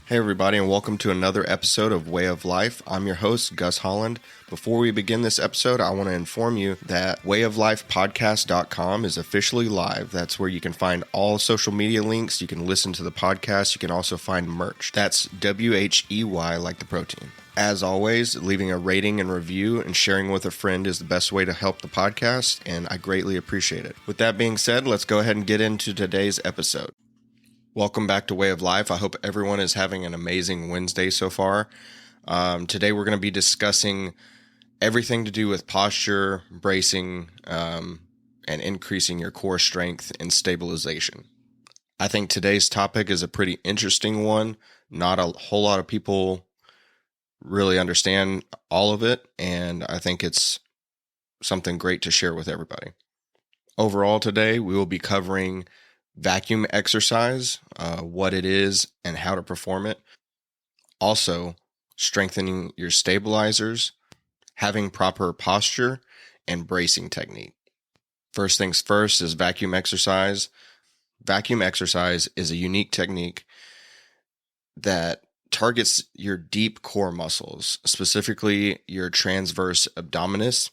Hey everybody, and welcome to another episode of Way of Life. I'm your host, Gus Holland. Before we begin this episode, I want to inform you that wayoflifepodcast.com is officially live. That's where you can find all social media links. You can listen to the podcast. You can also find merch. That's WHEY, like the protein. As always, leaving a rating and review and sharing with a friend is the best way to help the podcast, and I greatly appreciate it. With that being said, let's go ahead and get into today's episode. Welcome back to Way of Life. I hope everyone is having an amazing Wednesday so far. Today we're going to be discussing everything to do with posture, bracing, and increasing your core strength and stabilization. I think today's topic is a pretty interesting one. Not a whole lot of people really understand all of it, and I think it's something great to share with everybody. Overall today, we will be covering vacuum exercise, what it is and how to perform it. Also, strengthening your stabilizers, having proper posture, and bracing technique. First things first is vacuum exercise. Vacuum exercise is a unique technique that targets your deep core muscles, specifically your transverse abdominis.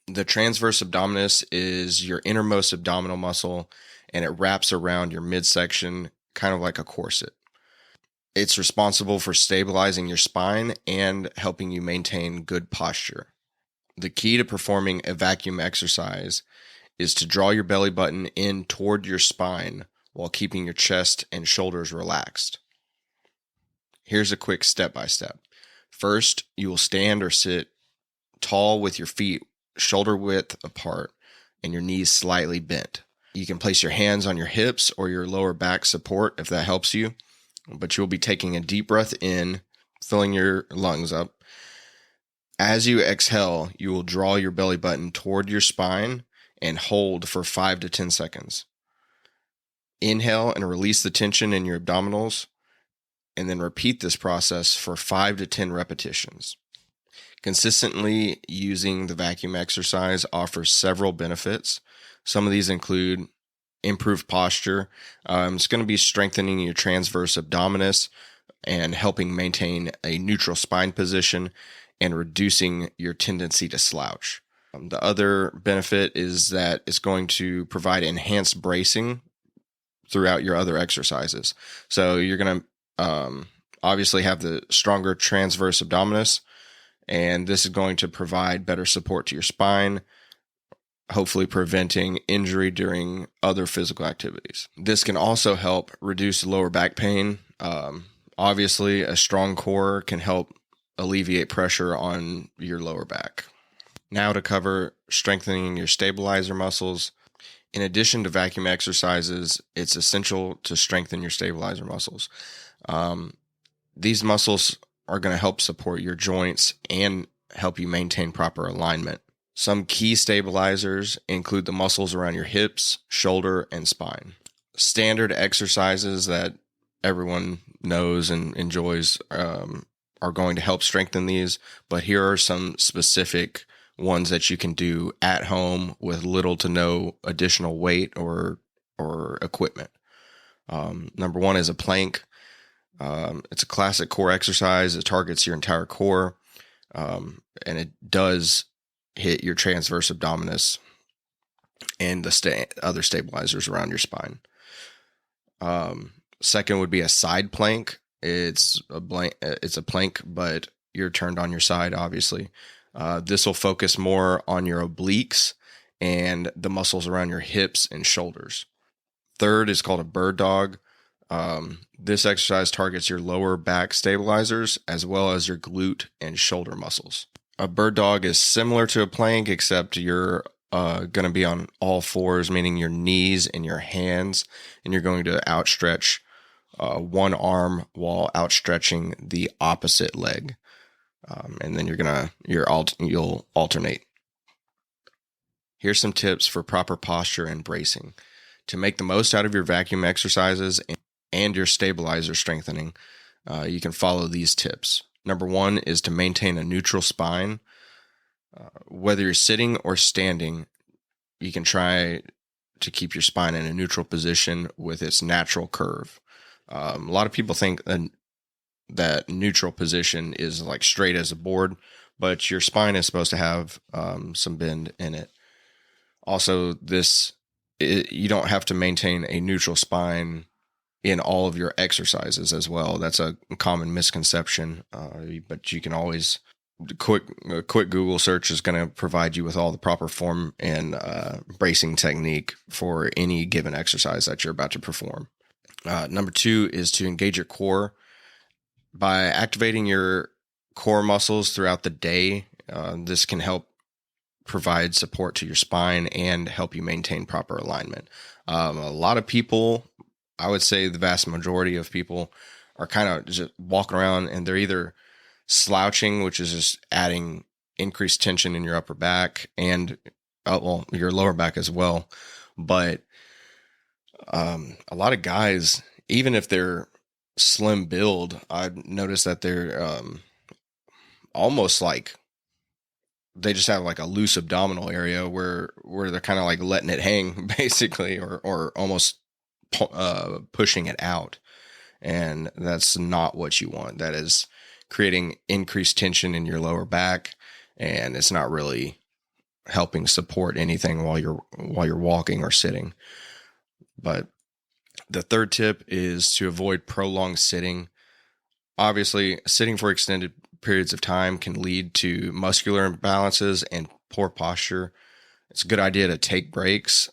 The transverse abdominis is your innermost abdominal muscle, and it wraps around your midsection, kind of like a corset. It's responsible for stabilizing your spine and helping you maintain good posture. The key to performing a vacuum exercise is to draw your belly button in toward your spine while keeping your chest and shoulders relaxed. Here's a quick step-by-step. First, you will stand or sit tall with your feet shoulder width apart and your knees slightly bent. You can place your hands on your hips or your lower back support if that helps you, but you'll be taking a deep breath in, filling your lungs up. As you exhale, you will draw your belly button toward your spine and hold for 5 to 10 seconds. Inhale and release the tension in your abdominals, and then repeat this process for 5 to 10 repetitions. Consistently using the vacuum exercise offers several benefits. Some of these include improved posture. It's going to be strengthening your transverse abdominis and helping maintain a neutral spine position and reducing your tendency to slouch. The other benefit is that it's going to provide enhanced bracing throughout your other exercises. So you're going to obviously have the stronger transverse abdominis, and this is going to provide better support to your spine, hopefully preventing injury during other physical activities. This can also help reduce lower back pain. Obviously, a strong core can help alleviate pressure on your lower back. Now to cover strengthening your stabilizer muscles. In addition to vacuum exercises, it's essential to strengthen your stabilizer muscles. These muscles are going to help support your joints and help you maintain proper alignment. Some key stabilizers include the muscles around your hips, shoulder, and spine. Standard exercises that everyone knows and enjoys are going to help strengthen these, but here are some specific ones that you can do at home with little to no additional weight or equipment. Number one is a plank. It's a classic core exercise. It targets your entire core, and it does hit your transverse abdominis and the other stabilizers around your spine. Second would be a side plank. It's a plank, but you're turned on your side, obviously. This will focus more on your obliques and the muscles around your hips and shoulders. Third is called a bird dog. This exercise targets your lower back stabilizers as well as your glute and shoulder muscles. A bird dog is similar to a plank, except you're going to be on all fours, meaning your knees and your hands, and you're going to outstretch one arm while outstretching the opposite leg, and then you'll alternate. Here's some tips for proper posture and bracing. To make the most out of your vacuum exercises and your stabilizer strengthening, you can follow these tips. Number one is to maintain a neutral spine. Whether you're sitting or standing, you can try to keep your spine in a neutral position with its natural curve. A lot of people think that neutral position is like straight as a board, but your spine is supposed to have some bend in it. Also, you don't have to maintain a neutral spine in all of your exercises as well. That's a common misconception, but you can always a quick Google search is going to provide you with all the proper form and bracing technique for any given exercise that you're about to perform. Number 2 is to engage your core. By activating your core muscles throughout the day, this can help provide support to your spine and help you maintain proper alignment. A lot of people, I would say the vast majority of people, are kind of just walking around and they're either slouching, which is just adding increased tension in your upper back and your lower back as well. But a lot of guys, even if they're slim build, I've noticed that they're almost like they just have like a loose abdominal area where they're kind of like letting it hang basically, or almost pushing it out. And that's not what you want. That is creating increased tension in your lower back, and it's not really helping support anything while you're walking or sitting. But the third tip is to avoid prolonged sitting. Obviously, sitting for extended periods of time can lead to muscular imbalances and poor posture. It's a good idea to take breaks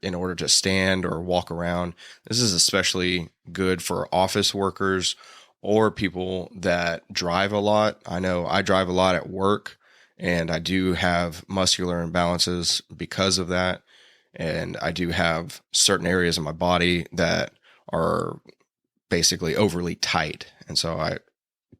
in order to stand or walk around. This is especially good for office workers or people that drive a lot. I know I drive a lot at work, and I do have muscular imbalances because of that. And I do have certain areas of my body that are basically overly tight. And so I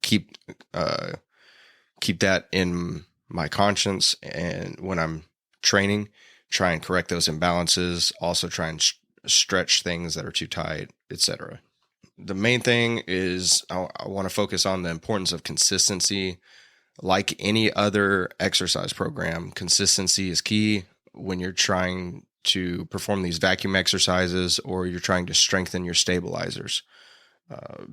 keep that in my conscience. And when I'm training, try and correct those imbalances. Also try and stretch things that are too tight, etc. The main thing is I want to focus on the importance of consistency. Like any other exercise program, consistency is key when you're trying to perform these vacuum exercises or you're trying to strengthen your stabilizers.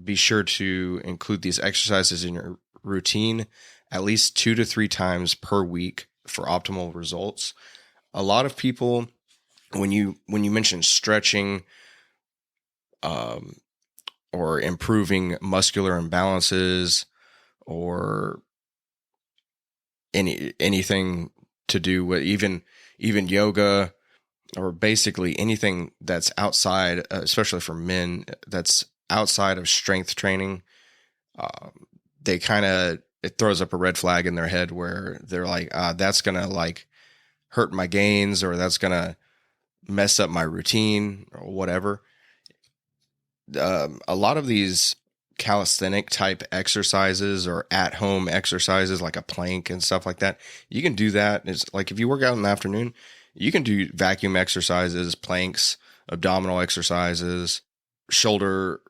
Be sure to include these exercises in your routine at least 2 to 3 times per week for optimal results. A lot of people, when you mention stretching, or improving muscular imbalances, or anything to do with even yoga, or basically anything that's outside, especially for men, that's outside of strength training, it throws up a red flag in their head where they're like, that's going to like hurt my gains, or that's going to mess up my routine or whatever. A lot of these calisthenic type exercises or at home exercises like a plank and stuff like that, you can do that. It's like if you work out in the afternoon, you can do vacuum exercises, planks, abdominal exercises, shoulder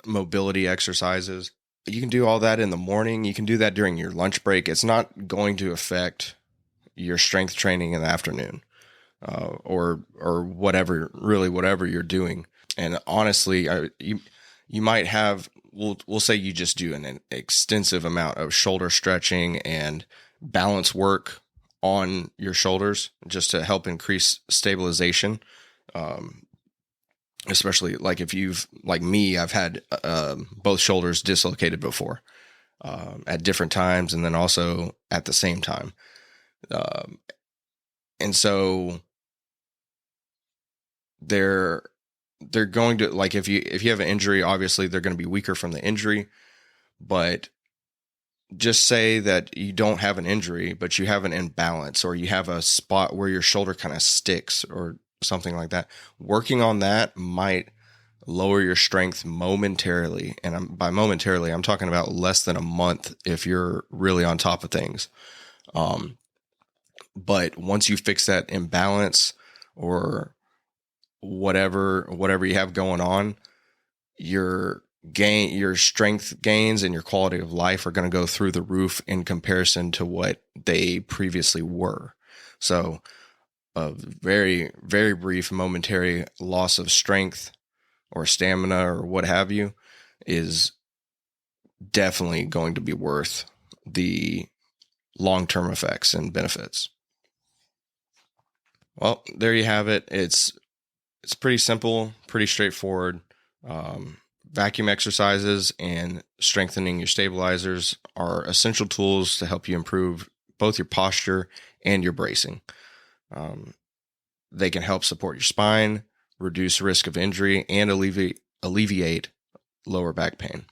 mobility exercises. You can do all that in the morning. You can do that during your lunch break. It's not going to affect your strength training in the afternoon, or whatever you're doing. And honestly, you might have, we'll say you just do an extensive amount of shoulder stretching and balance work on your shoulders just to help increase stabilization. Especially like if you've, like me, I've had both shoulders dislocated before at different times, and then also at the same time. And so they're going to, like, if you have an injury, obviously they're going to be weaker from the injury. But just say that you don't have an injury, but you have an imbalance, or you have a spot where your shoulder kind of sticks or something like that. Working on that might lower your strength momentarily. And by momentarily, I'm talking about less than a month if you're really on top of things. But once you fix that imbalance or whatever you have going on, your strength gains and your quality of life are going to go through the roof in comparison to what they previously were. So a very, very brief momentary loss of strength or stamina or what have you is definitely going to be worth the long-term effects and benefits. Well, there you have it. It's pretty simple, pretty straightforward. Vacuum exercises and strengthening your stabilizers are essential tools to help you improve both your posture and your bracing. They can help support your spine, reduce risk of injury, and alleviate lower back pain.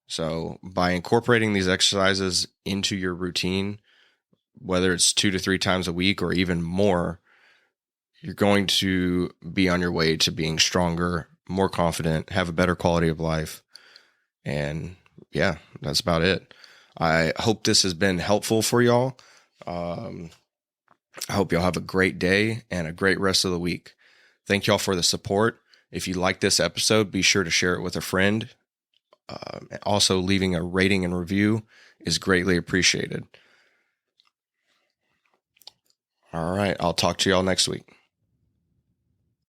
So by incorporating these exercises into your routine, whether it's 2 to 3 times a week or even more, you're going to be on your way to being stronger, more confident, have a better quality of life. And yeah, that's about it. I hope this has been helpful for y'all. I hope y'all have a great day and a great rest of the week. Thank y'all for the support. If you like this episode, be sure to share it with a friend. Also, leaving a rating and review is greatly appreciated. All right, I'll talk to y'all next week.